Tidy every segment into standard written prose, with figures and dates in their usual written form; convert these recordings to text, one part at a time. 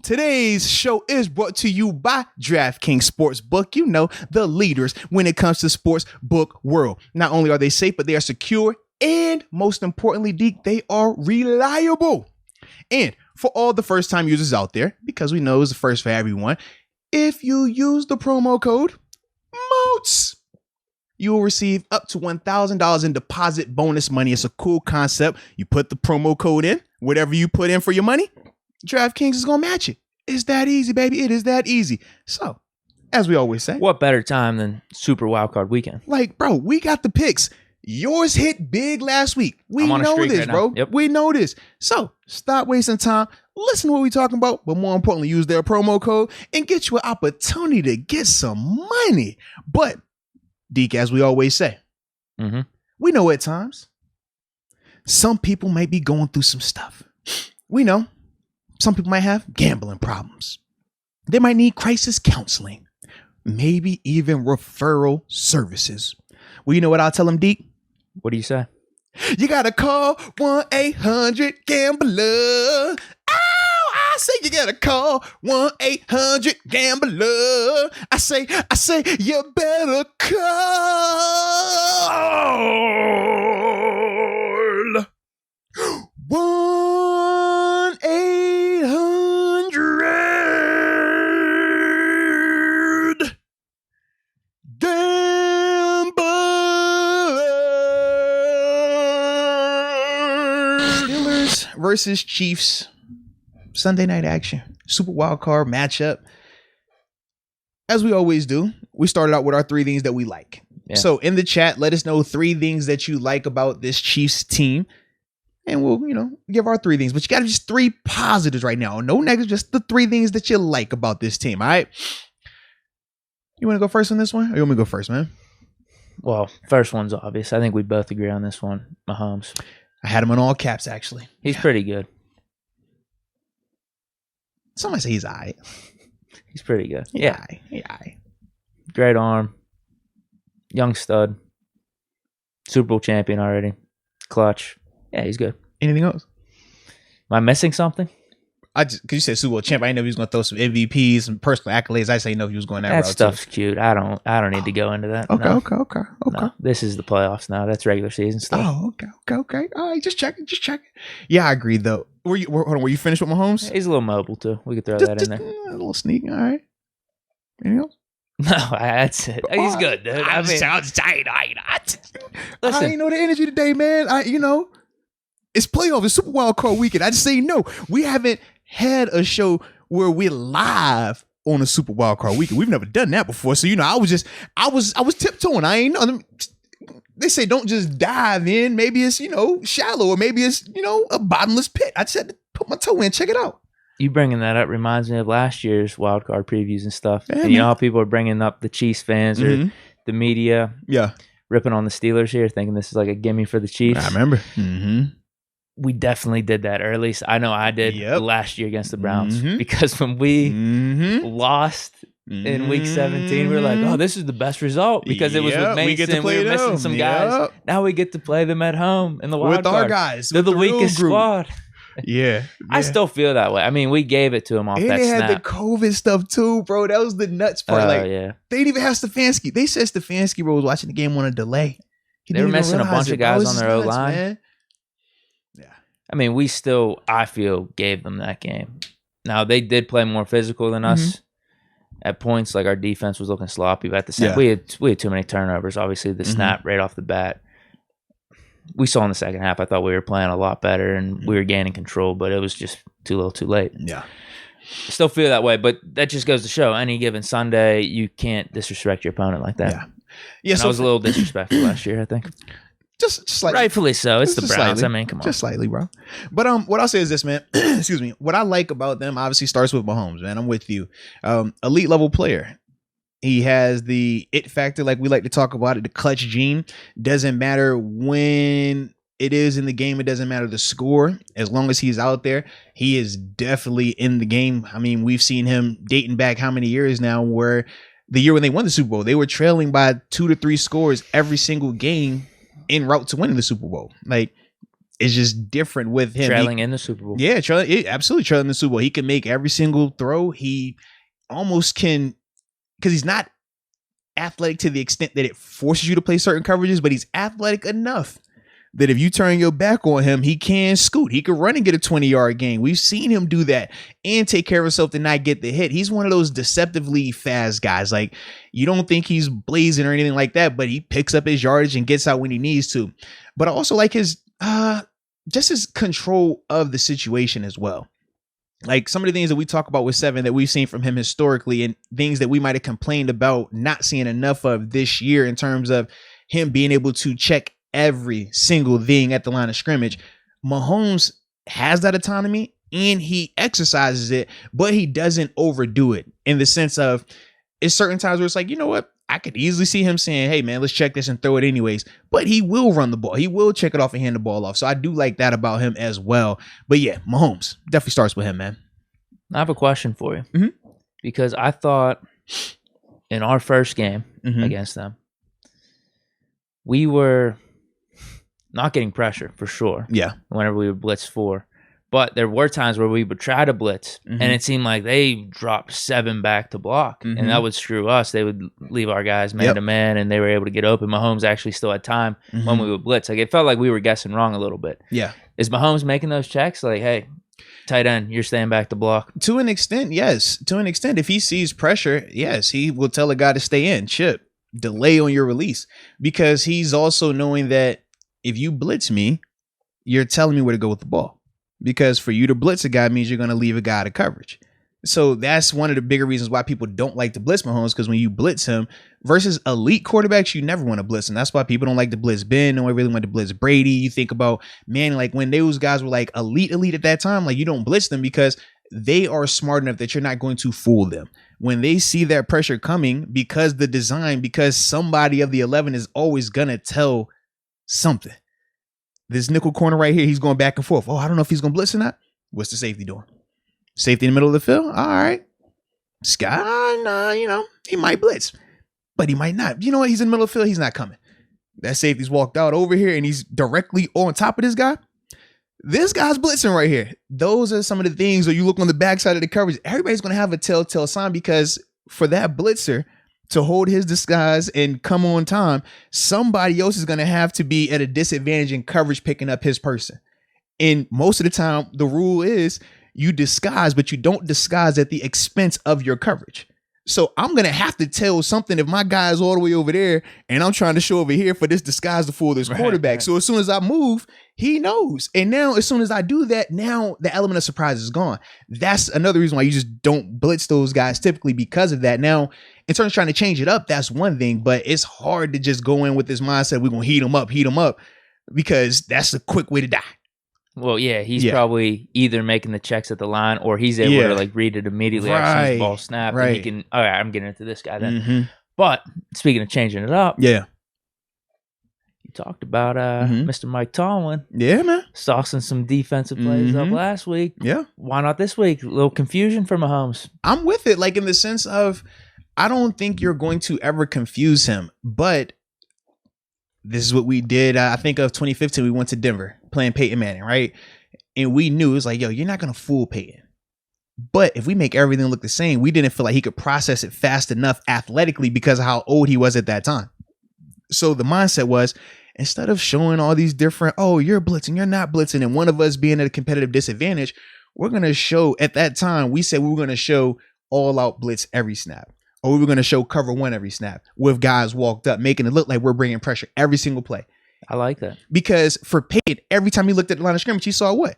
Today's show is brought to you by DraftKings Sportsbook. You know, the leaders when it comes to sports book world. Not only are they safe, but they are secure. And most importantly, Deke, they are reliable. And for all the first-time users out there, because we know it's the first for everyone, if you use the promo code MOATS, you will receive up to $1,000 in deposit bonus money. It's a cool concept. You put the promo code in, whatever you put in for your money, DraftKings is going to match it. It's that easy, baby. It is that easy. So, as we always say, what better time than Super Wildcard Weekend? Like, bro, we got the picks. Yours hit big last week. We know this, right bro. Yep. We know this. So stop wasting time. Listen to what we're talking about. But more importantly, use their promo code and get you an opportunity to get some money. But, Deke, as we always say, we know at times some people might be going through some stuff. We know some people might have gambling problems. They might need crisis counseling, maybe even referral services. Well, you know what I'll tell them, Deke? What do you say? You gotta call 1-800-GAMBLER. Oh, I say you gotta call 1-800-GAMBLER. I say you better call 1-800-GAMBLER. Versus Chiefs Sunday night action, Super Wild Card matchup. As we always do, we started out with our 3 things that we like. Yeah. So in the chat, let us know 3 things that you like about this Chiefs team, and we'll, give our 3 things. But you got to just 3 positives right now, no negatives, just the 3 things that you like about this team. All right, you want to go first on this one, or you want me to go first, man? Well, first one's obvious. I think we both agree on this one. Mahomes. I had him in all caps, actually. He's pretty good. Somebody say he's all right. He's pretty good. He yeah. He all right. Great arm. Young stud. Super Bowl champion already. Clutch. Yeah, he's good. Anything else? Am I missing something? Because you said Super Bowl champ, I didn't know he was going to throw some MVPs and personal accolades. I say no, he was going that route. That stuff's cute. I don't need to go into that. Okay, no. Okay. No, this is the playoffs now. That's regular season stuff. Oh, okay. All right, just check it. Yeah, I agree though. Were you finished with Mahomes? He's a little mobile too. We could throw that in there. A little sneak. All right. Anything else? No, that's it. He's good, dude. Sounds tight. Listen, I ain't know the energy today, man. It's playoff. It's Super Wild Card weekend. I just say no. We haven't had a show where we're live on a Super Wild Card weekend. We've never done that before. So I was tiptoeing. I ain't know. They say don't just dive in. Maybe it's shallow, or maybe it's a bottomless pit. I just had to put my toe in. Check it out. You bringing that up reminds me of last year's wild card previews and stuff. Yeah, and you know how people are bringing up the Chiefs fans or the media, ripping on the Steelers here, thinking this is like a gimme for the Chiefs. I remember. We definitely did that, or at least I know I did last year against the Browns, because when we lost in week 17, we were like, oh, this is the best result because it was with Mason. We were missing some guys. Now we get to play them at home in the wild card. With our guys. They're the weakest squad. Yeah. I still feel that way. I mean, we gave it to them off that snap. And they had the COVID stuff too, bro. That was the nuts part. Yeah. They didn't even have Stefanski. They said Stefanski, bro, was watching the game on a delay. They were missing a bunch of guys on their O-line. Man. I mean, we still, I feel, gave them that game. Now, they did play more physical than us at points. Like, our defense was looking sloppy. But at the same we had too many turnovers. Obviously, the snap right off the bat. We saw in the second half, I thought we were playing a lot better and we were gaining control, but it was just too little too late. Yeah. I still feel that way, but that just goes to show any given Sunday, you can't disrespect your opponent like that. Yeah. So I was a little disrespectful last year, I think. Just slightly. Rightfully so. It's the Browns. Slightly. I mean, come on. Just slightly, bro. But what I'll say is this, man. Excuse me. What I like about them obviously starts with Mahomes, man. I'm with you. Elite level player. He has the it factor, like we like to talk about it, the clutch gene. Doesn't matter when it is in the game. It doesn't matter the score. As long as he's out there, he is definitely in the game. I mean, we've seen him dating back how many years now, where the year when they won the Super Bowl, they were trailing by 2 to 3 scores every single game en route to winning the Super Bowl. Like, is just different with him. Trailing in the Super Bowl. Yeah, absolutely trailing in the Super Bowl. He can make every single throw. He almost can, because he's not athletic to the extent that it forces you to play certain coverages, but he's athletic enough that if you turn your back on him, he can scoot. He can run and get a 20-yard gain. We've seen him do that and take care of himself to not get the hit. He's one of those deceptively fast guys. Like, you don't think he's blazing or anything like that, but he picks up his yardage and gets out when he needs to. But I also like his just his control of the situation as well. Like some of the things that we talk about with Seven that we've seen from him historically, and things that we might have complained about not seeing enough of this year in terms of him being able to check every single thing at the line of scrimmage. Mahomes has that autonomy and he exercises it, but he doesn't overdo it in the sense of it's certain times where it's like, you know what? I could easily see him saying, hey man, let's check this and throw it anyways, but he will run the ball. He will check it off and hand the ball off. So I do like that about him as well. But yeah, Mahomes definitely starts with him, man. I have a question for you because I thought in our first game against them, we were not getting pressure for sure. Yeah. Whenever we would blitz 4. But there were times where we would try to blitz and it seemed like they dropped 7 back to block and that would screw us. They would leave our guys man to man and they were able to get open. Mahomes actually still had time when we would blitz. Like it felt like we were guessing wrong a little bit. Yeah. Is Mahomes making those checks? Like, hey, tight end, you're staying back to block. To an extent, yes. To an extent, if he sees pressure, yes, he will tell a guy to stay in. Chip, delay on your release. Because he's also knowing that if you blitz me, you're telling me where to go with the ball. Because for you to blitz a guy means you're going to leave a guy out of coverage. So that's one of the bigger reasons why people don't like to blitz Mahomes, because when you blitz him versus elite quarterbacks, you never want to blitz him. That's why people don't like to blitz Ben. No one really want to blitz Brady. You think about, man, like when those guys were like elite at that time, like you don't blitz them because they are smart enough that you're not going to fool them. When they see that pressure coming, because the design, because somebody of the 11 is always going to tell something. This nickel corner right here, he's going back and forth. Oh, I don't know if he's going to blitz or not. What's the safety doing? Safety in the middle of the field? All right. Sky, nah, he might blitz, but he might not. You know what? He's in the middle of the field. He's not coming. That safety's walked out over here and he's directly on top of this guy. This guy's blitzing right here. Those are some of the things where you look on the backside of the coverage. Everybody's going to have a telltale sign, because for that blitzer to hold his disguise and come on time, somebody else is going to have to be at a disadvantage in coverage picking up his person. And most of the time, the rule is you disguise, but you don't disguise at the expense of your coverage. So I'm going to have to tell something if my guy is all the way over there and I'm trying to show over here for this disguise to fool this quarterback. Right. So as soon as I move, he knows. And now as soon as I do that, now the element of surprise is gone. That's another reason why you just don't blitz those guys typically, because of that. Now, in terms of trying to change it up, that's one thing, but it's hard to just go in with this mindset, we're going to heat them up, because that's a quick way to die. Well, yeah, he's probably either making the checks at the line or he's able to like read it immediately after the ball snap. And he can, all right, I'm getting into this guy then. But speaking of changing it up, you talked about Mr. Mike Talwin. Yeah, man. Saucing some defensive plays up last week. Yeah. Why not this week? A little confusion for Mahomes. I'm with it, like in the sense of, I don't think you're going to ever confuse him, but this is what we did. I think of 2015, we went to Denver playing Peyton Manning, right? And we knew it was like, yo, you're not going to fool Peyton. But if we make everything look the same, we didn't feel like he could process it fast enough athletically because of how old he was at that time. So the mindset was, instead of showing all these different, oh, you're blitzing, you're not blitzing, and one of us being at a competitive disadvantage, we're going to show, at that time, we said we were going to show all out blitz every snap. Or we were going to show cover one every snap with guys walked up, making it look like we're bringing pressure every single play. I like that. Because for Peyton, every time he looked at the line of scrimmage, he saw what?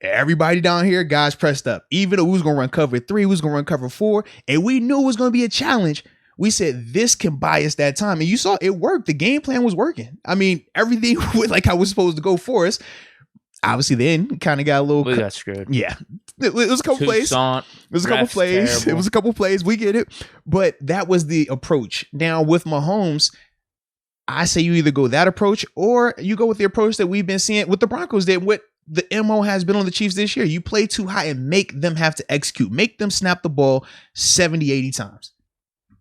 Everybody down here, guys pressed up. Even though we was going to run cover 3, we was going to run cover 4, and we knew it was going to be a challenge, we said this can buy us that time. And you saw it worked. The game plan was working. I mean, everything went like I was supposed to go for us. Obviously, then kind of got a little. We got screwed. Yeah, it was a couple plays. It was a couple plays. Terrible. It was a couple plays. We get it, but that was the approach. Now with Mahomes, I say you either go that approach or you go with the approach that we've been seeing with the Broncos. Did what the MO has been on the Chiefs this year. You play too high and make them have to execute. Make them snap the ball 70, 80 times.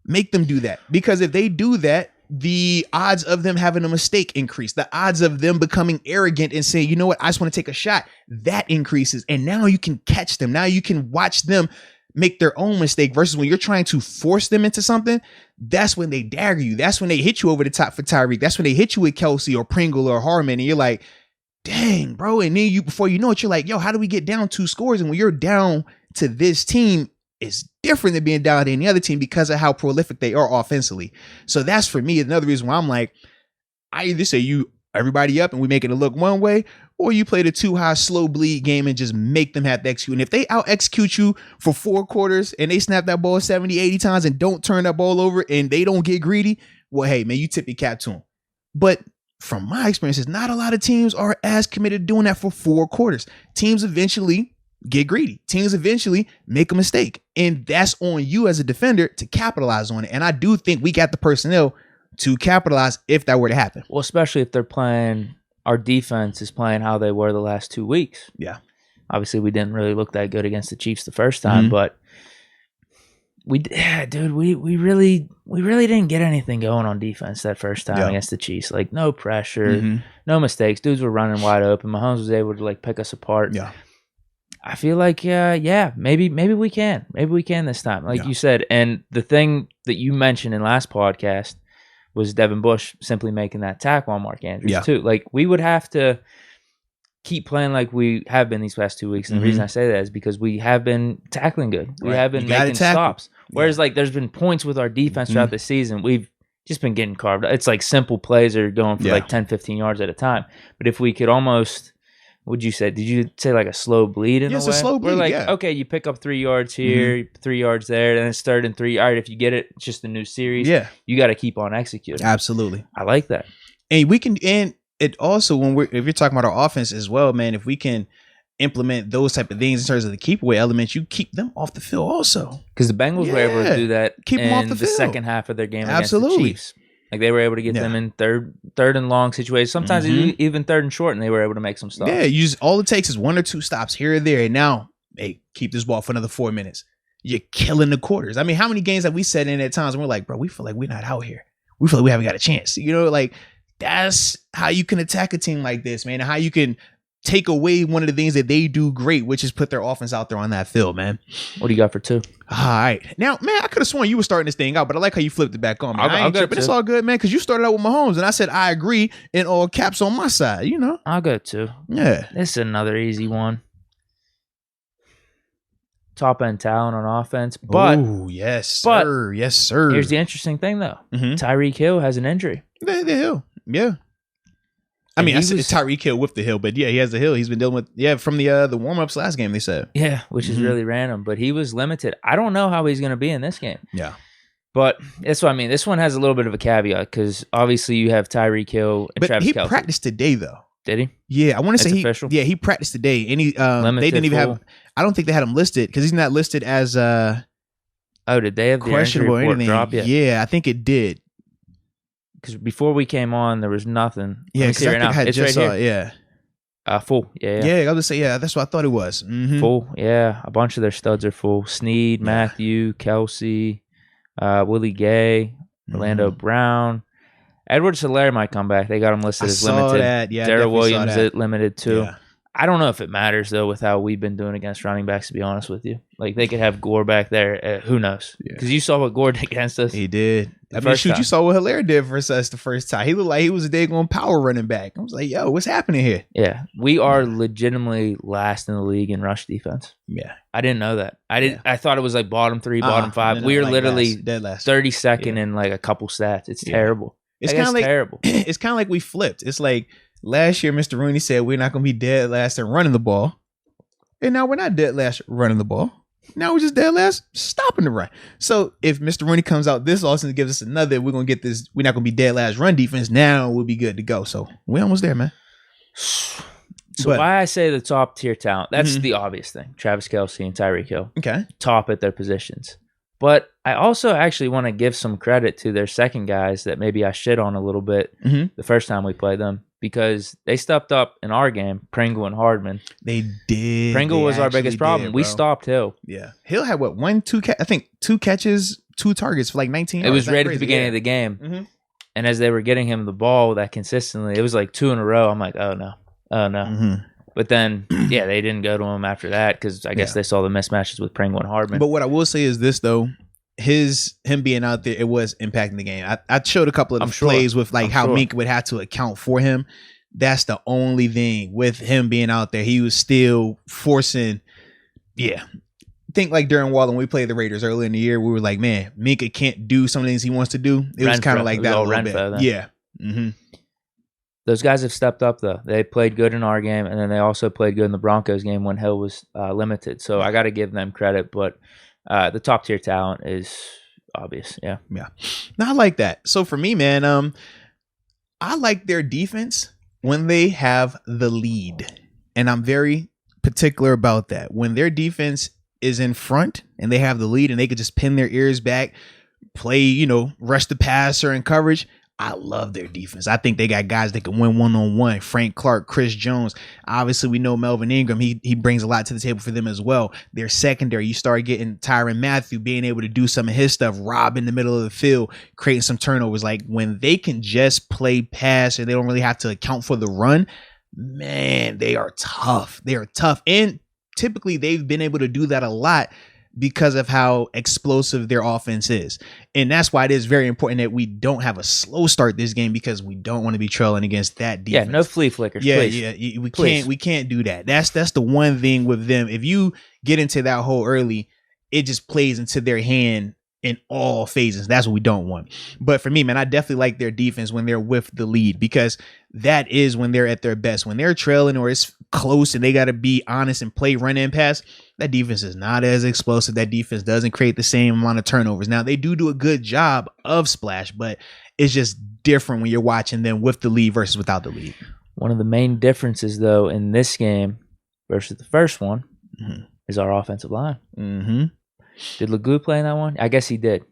Make them do that, because if they do that, the odds of them having a mistake increase. The odds of them becoming arrogant and saying, you know what, I just want to take a shot, that increases. And now you can catch them. Now you can watch them make their own mistake versus when you're trying to force them into something. That's when they dagger you. That's when they hit you over the top for Tyreek. That's when they hit you with Kelsey or Pringle or Harmon. And you're like, dang, bro. And then before you know it, you're like, yo, how do we get down 2 scores? And when you're down to this team, it's different than being down to any other team because of how prolific they are offensively. So that's for me another reason why I'm like, I either say you everybody up and we make it look one way, or you play the too high slow bleed game and just make them have to execute. And if they out execute you for 4 quarters and they snap that ball 70, 80 times and don't turn that ball over and they don't get greedy, well, hey man, you tip your cap to them. But from my experiences, not a lot of teams are as committed to doing that for 4 quarters. Teams eventually get greedy. Teams eventually make a mistake. And that's on you as a defender to capitalize on it. And I do think we got the personnel to capitalize if that were to happen. Well, especially if they're playing, our defense is playing how they were the last 2 weeks. Yeah. Obviously, we didn't really look that good against the Chiefs the first time, but we really didn't get anything going on defense that first time against the Chiefs. Like, no pressure, no mistakes. Dudes were running wide open. Mahomes was able to like pick us apart. Yeah. I feel like, maybe we can. Maybe we can this time, like you said. And the thing that you mentioned in last podcast was Devin Bush simply making that tackle on Mark Andrews too. Like, we would have to keep playing like we have been these past 2 weeks. And the reason I say that is because we have been tackling good. We have been making stops. Whereas like there's been points with our defense throughout the season. We've just been getting carved. It's like simple plays are going for like 10, 15 yards at a time. But if we could almost... What'd you say? Did you say like a slow bleed in a way? Yes, a slow bleed, We're like, okay, you pick up 3 yards here, 3 yards there, and it's 3rd and 3. All right, if you get it, it's just a new series. Yeah. You got to keep on executing. Absolutely. I like that. And we can, and it also, if you're talking about our offense as well, man, if we can implement those type of things in terms of the keep away elements, you keep them off the field also. Because the Bengals were able to do that keep them off the field. Second half of their game against the Chiefs. Like, they were able to get them in third and long situations. Sometimes even 3rd and short, and they were able to make some stops. Yeah, all it takes is 1 or 2 stops here or there. And now, hey, keep this ball for another 4 minutes. You're killing the quarters. I mean, how many games have we sat in at times and we're like, bro, we feel like we're not out here. We feel like we haven't got a chance. You know, like, that's how you can attack a team like this, man. And how you can take away one of the things that they do great, which is put their offense out there on that field, man. What do you got for 2? All right. Now, man, I could have sworn you were starting this thing out, but I like how you flipped it back on, man. I ain't tripping. It's all good, man, because you started out with Mahomes, and I said, I agree, in all caps on my side, you know? I'll go 2. Yeah. This is another easy one. Top end talent on offense, but oh, yes, sir. Yes, sir. Here's the interesting thing, though. Tyreek Hill has an injury. The Hill. Yeah. I mean, I said Tyreek Hill with the Hill, but yeah, he has the Hill. He's been dealing with, from the warm-ups last game, they said. Yeah, which is really random, but he was limited. I don't know how he's going to be in this game. Yeah. But that's what I mean. This one has a little bit of a caveat because obviously you have Tyreek Hill and Travis Kelce. But he practiced today, though. Did he? Yeah, I want to say official? He practiced today, and he they didn't even have. I don't think they had him listed because he's not listed as did they have the questionable or anything? Drop yet? Yeah, I think it did. Because before we came on, there was nothing. Yeah, because I think I had just saw it. Yeah. Full. Yeah. Yeah, I was gonna say that's what I thought it was. Full. Yeah, a bunch of their studs are full. Snead, Matthew, Kelsey, Willie Gay, Orlando Brown. Edwards-Helaire might come back. They got him listed as limited. That. Yeah, Darrell Williams is limited too. Yeah. I don't know if it matters though with how we've been doing against running backs. To be honest with you, like they could have Gore back there. Who knows? Because you saw what Gore did against us. He did. I mean, you saw what Helaire did for us the first time. He looked like he was a daggone power running back. I was like, yo, what's happening here? Yeah, we are legitimately last in the league in rush defense. Yeah, I didn't know that. I thought it was like bottom 3, bottom 5. We are like literally dead last. 32nd in like a couple stats. It's terrible. It's kind of like terrible. It's kind of like we flipped. It's like last year, Mr. Rooney said we're not going to be dead last in running the ball, and now we're not dead last running the ball. Now we're just dead last stopping the run. So if Mr. Rooney comes out this offseason and gives us another, we're going to get this. We're not going to be dead last run defense. Now we'll be good to go. So we're almost there, man. So why I say the top tier talent? That's the obvious thing. Travis Kelce and Tyreek Hill. Okay, top at their positions. But I also actually want to give some credit to their second guys that maybe I shit on a little bit the first time we played them because they stepped up in our game, Pringle and Hardman. They did. Pringle was our biggest problem. We stopped Hill. Yeah. Hill had what, 2 catches, 2 targets for like 19 yards. It was right at the beginning of the game. And as they were getting him the ball that consistently, it was like 2 in a row. I'm like, oh no. But then, yeah, they didn't go to him after that because I guess they saw the mismatches with Pringle and Hardman. But what I will say is this, though. Him being out there, it was impacting the game. I showed a couple of the plays with like how Mink would have to account for him. That's the only thing with him being out there. He was still forcing. Yeah. Think like during Waller when we played the Raiders early in the year, we were like, man, Minka can't do some of the things he wants to do. It was kind of like that a little bit. Yeah. Those guys have stepped up, though. They played good in our game, and then they also played good in the Broncos game when Hill was limited. So I got to give them credit, but the top-tier talent is obvious. Yeah. No, I like that. So for me, man, I like their defense when they have the lead, and I'm very particular about that. When their defense is in front and they have the lead and they could just pin their ears back, play, rush the passer and coverage, I love their defense. I think they got guys that can win one-on-one. Frank Clark, Chris Jones. Obviously, we know Melvin Ingram. He brings a lot to the table for them as well. Their secondary, you start getting Tyrann Mathieu being able to do some of his stuff, rob in the middle of the field, creating some turnovers. Like when they can just play pass and they don't really have to account for the run, man, they are tough. They are tough. And typically they've been able to do that a lot because of how explosive their offense is. And that's why it is very important that we don't have a slow start this game because we don't want to be trailing against that defense. Yeah, no flea flickers, please. Yeah, we can't do that. That's the one thing with them. If you get into that hole early, it just plays into their hand in all phases. That's what we don't want. But for me, man, I definitely like their defense when they're with the lead because that is when they're at their best. When they're trailing or it's close and they got to be honest and play run and pass, that defense is not as explosive. That defense doesn't create the same amount of turnovers. Now, they do a good job of splash, but it's just different when you're watching them with the lead versus without the lead. One of the main differences, though, in this game versus the first one is our offensive line. Did Leglue play in that one? I guess he did.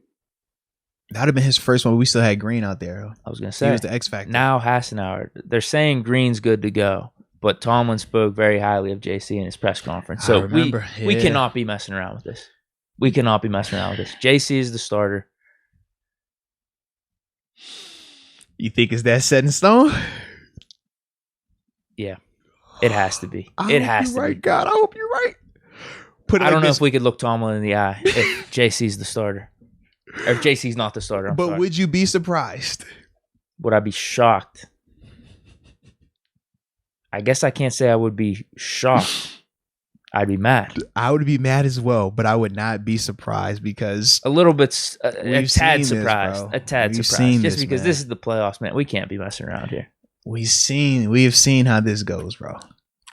That would have been his first one. We still had Green out there. I was going to say. He was the X factor. Now Hassenauer. They're saying Green's good to go, but Talwin spoke very highly of JC in his press conference. So we cannot be messing around with this. We cannot be messing around with this. JC is the starter. You think it's that set in stone? Yeah. It has to be. It has to be. God, I hope you're right. I don't know if we could look Tomlin in the eye if JC's the starter. Or if JC's not the starter. But would you be surprised? Would I be shocked? I guess I can't say I would be shocked. I'd be mad. I would be mad as well, but I would not be surprised because a little bit, a tad surprised. A tad surprised. Just because this is the playoffs, man. We can't be messing around here. We have seen how this goes, bro.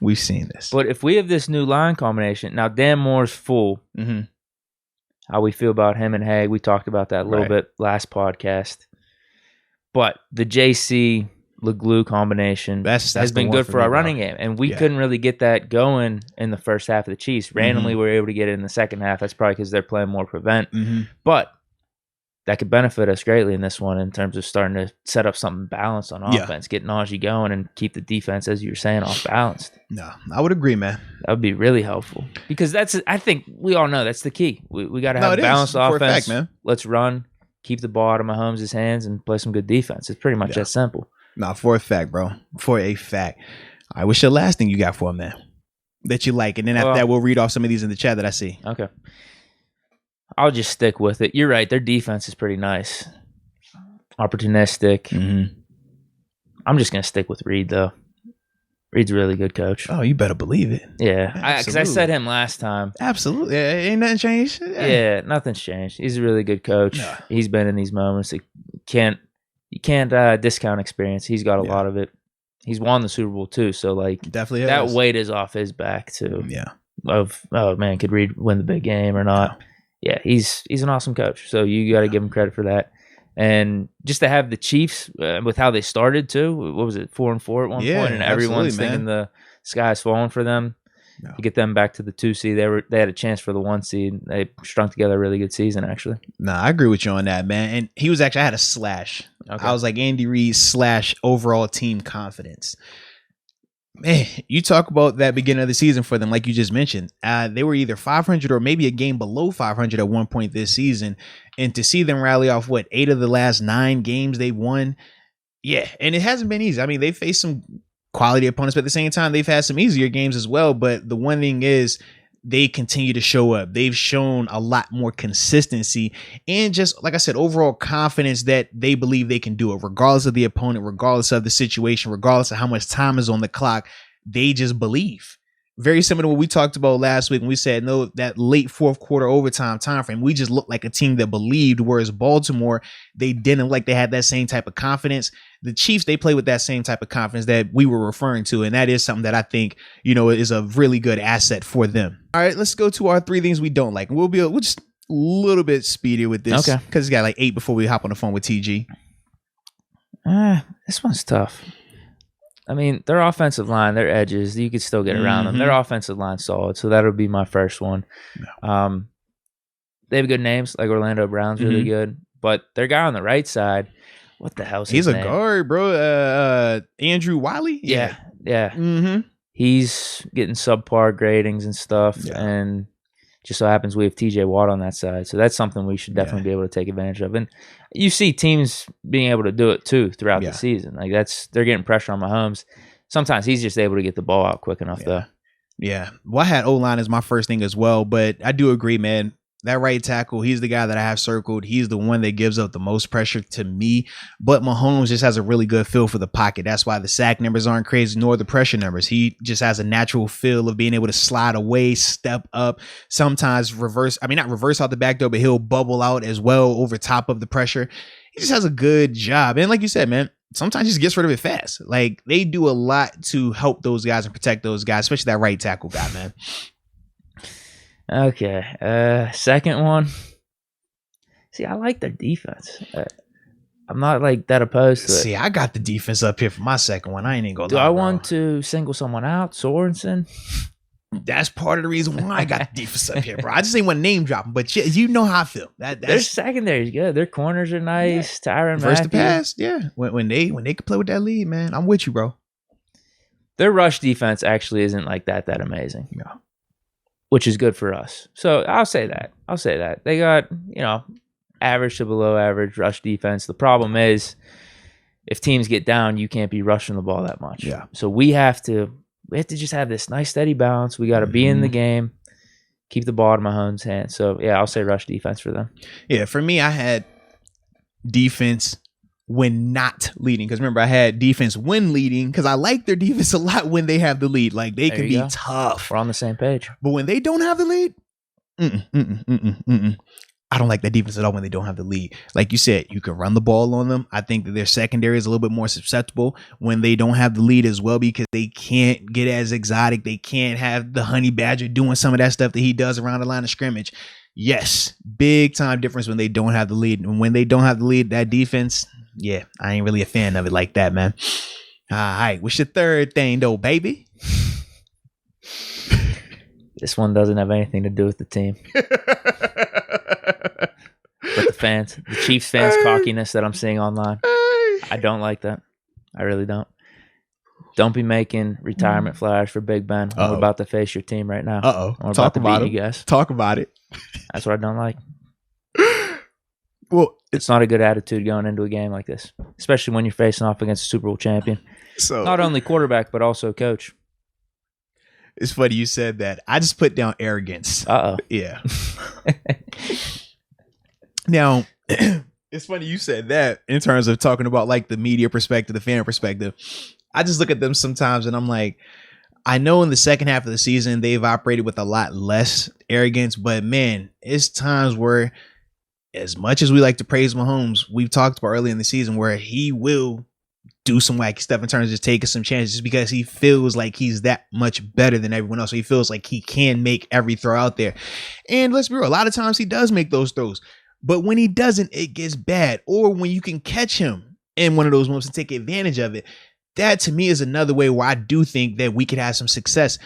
We've seen this. But if we have this new line combination, now Dan Moore's full. How we feel about him and Haig, we talked about that a little bit last podcast. But the JC Leglue combination has been good for our running game. And we couldn't really get that going in the first half of the Chiefs. Randomly, we were able to get it in the second half. That's probably because they're playing more prevent. But that could benefit us greatly in this one in terms of starting to set up something balanced on offense, get Najee going, and keep the defense, as you were saying, off balanced. No, I would agree, man. That would be really helpful because I think we all know that's the key. We got to have a balanced offense. For a fact, man. Let's run, keep the ball out of Mahomes' hands, and play some good defense. It's pretty much that simple. No, for a fact, bro. For a fact. All right, what's your last thing you got for him, man, that you like? And then after that, we'll read off some of these in the chat that I see. Okay. I'll just stick with it. You're right. Their defense is pretty nice. Opportunistic. I'm just going to stick with Reed, though. Reed's a really good coach. Oh, you better believe it. Yeah. Because I said him last time. Absolutely. Ain't nothing changed. Yeah, nothing's changed. He's a really good coach. No. He's been in these moments. You can't discount experience. He's got a lot of it. He's won the Super Bowl, too. So, definitely that weight is off his back, too. Yeah. Oh, man, could Reed win the big game or not? Yeah, he's an awesome coach. So you got to give him credit for that. And just to have the Chiefs with how they started too. What was it, 4-4 at one point, and everyone's thinking the sky's falling for them. No. To get them back to the 2 seed, they had a chance for the 1 seed. They strung together a really good season, actually. No, I agree with you on that, man. And he was actually, I had a slash. Okay. I was like Andy Reid / overall team confidence. Man, you talk about that beginning of the season for them, like you just mentioned. They were either 500 or maybe a game below 500 at one point this season. And to see them rally off, 8 of the last 9 games they won. Yeah, and it hasn't been easy. I mean, they faced some quality opponents, but at the same time, they've had some easier games as well. But the one thing is, they continue to show up. They've shown a lot more consistency and just, like I said, overall confidence that they believe they can do it, regardless of the opponent, regardless of the situation, regardless of how much time is on the clock. They just believe. Very similar to what we talked about last week when we said, no, that late fourth quarter overtime time frame, we just looked like a team that believed, whereas Baltimore, they didn't like they had that same type of confidence. The Chiefs, they play with that same type of confidence that we were referring to. And that is something that I think, is a really good asset for them. All right, let's go to our 3 things we don't like. We'll just a little bit speedier with this because it's got like 8 before we hop on the phone with TG. This one's tough. I mean, their offensive line, their edges, you could still get around them. Their offensive line solid, so that'll be my first one. No. They have good names, like Orlando Brown's really good, but their guy on the right side, what the hell's his name? He's a guard, bro. Andrew Wiley? Yeah. He's getting subpar gradings and stuff, and just so happens we have TJ Watt on that side, so that's something we should definitely be able to take advantage of. And you see teams being able to do it too throughout the season. Like they're getting pressure on Mahomes. Sometimes he's just able to get the ball out quick enough though. Yeah. Well, I had O-line as my first thing as well, but I do agree, man. That right tackle, he's the guy that I have circled. He's the one that gives up the most pressure to me. But Mahomes just has a really good feel for the pocket. That's why the sack numbers aren't crazy, nor the pressure numbers. He just has a natural feel of being able to slide away, step up, sometimes not reverse out the back door, but he'll bubble out as well over top of the pressure. He just has a good job. And like you said, man, sometimes he just gets rid of it fast. Like they do a lot to help those guys and protect those guys, especially that right tackle guy, man. Okay. Second one. See, I like their defense. I'm not like that opposed to it. See, I got the defense up here for my second one. I ain't even gonna lie. Do I want to single someone out? Sorensen? That's part of the reason why I got the defense up here, bro. I just ain't want name dropping, but you know how I feel. Their secondary is good. Their corners are nice. Yeah. Tyron First Matthew. to pass, yeah. When they can play with that lead, man, I'm with you, bro. Their rush defense actually isn't like that amazing. Yeah. Which is good for us. So I'll say that. They got, average to below average rush defense. The problem is if teams get down, you can't be rushing the ball that much. Yeah. So we have to just have this nice steady balance. We got to be in the game, keep the ball out of Mahomes' hands. So yeah, I'll say rush defense for them. Yeah, for me, I had defense when not leading. Because remember, I had defense when leading because I like their defense a lot when they have the lead. Like they can be tough. We're on the same page. But when they don't have the lead, I don't like that defense at all when they don't have the lead. Like you said, you can run the ball on them. I think that their secondary is a little bit more susceptible when they don't have the lead as well because they can't get as exotic. They can't have the honey badger doing some of that stuff that he does around the line of scrimmage. Yes, big time difference when they don't have the lead. And when they don't have the lead, that defense, yeah, I ain't really a fan of it like that, man. All right, what's your third thing though, baby? This one doesn't have anything to do with the team. But the Chiefs fans' cockiness that I'm seeing online, I don't like that. I really don't. Don't be making retirement flyers for Big Ben. I'm about to face your team right now. I'm Talk about to about beat it. you guys. Talk about it. That's what I don't like. Well, it's not a good attitude going into a game like this, especially when you're facing off against a Super Bowl champion. So not only quarterback, but also coach. It's funny you said that. I just put down arrogance. Yeah. Now, it's funny you said that in terms of talking about like the media perspective, the fan perspective. I just look at them sometimes and I'm like, I know in the second half of the season, they've operated with a lot less arrogance, but man, it's times where as much as we like to praise Mahomes, we've talked about early in the season where he will do some wacky stuff in terms of just taking some chances because he feels like he's that much better than everyone else. So he feels like he can make every throw out there. And let's be real, a lot of times he does make those throws. But when he doesn't, it gets bad. Or when you can catch him in one of those moments and take advantage of it, that to me is another way where I do think that we could have some success.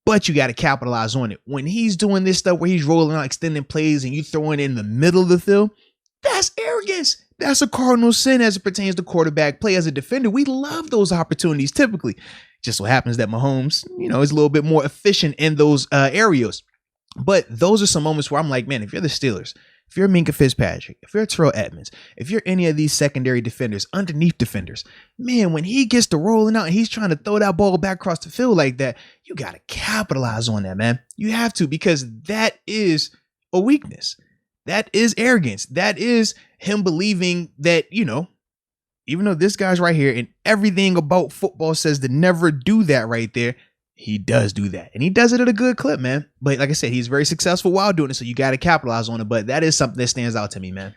But you got to capitalize on it. When he's doing this stuff where he's rolling out extending plays and you throwing in the middle of the field, that's arrogance. That's a cardinal sin as it pertains to quarterback play. As a defender, we love those opportunities typically. Just so happens that Mahomes, is a little bit more efficient in those areas. But those are some moments where I'm like, man, if you're the Steelers, if you're Minkah Fitzpatrick, if you're Terrell Edmonds, if you're any of these secondary defenders, underneath defenders, man, when he gets to rolling out and he's trying to throw that ball back across the field like that, you got to capitalize on that, man. You have to, because that is a weakness. That is arrogance. That is him believing that, even though this guy's right here and everything about football says to never do that right there, he does do that. And he does it at a good clip, man. But like I said, he's very successful while doing it. So you got to capitalize on it. But that is something that stands out to me, man.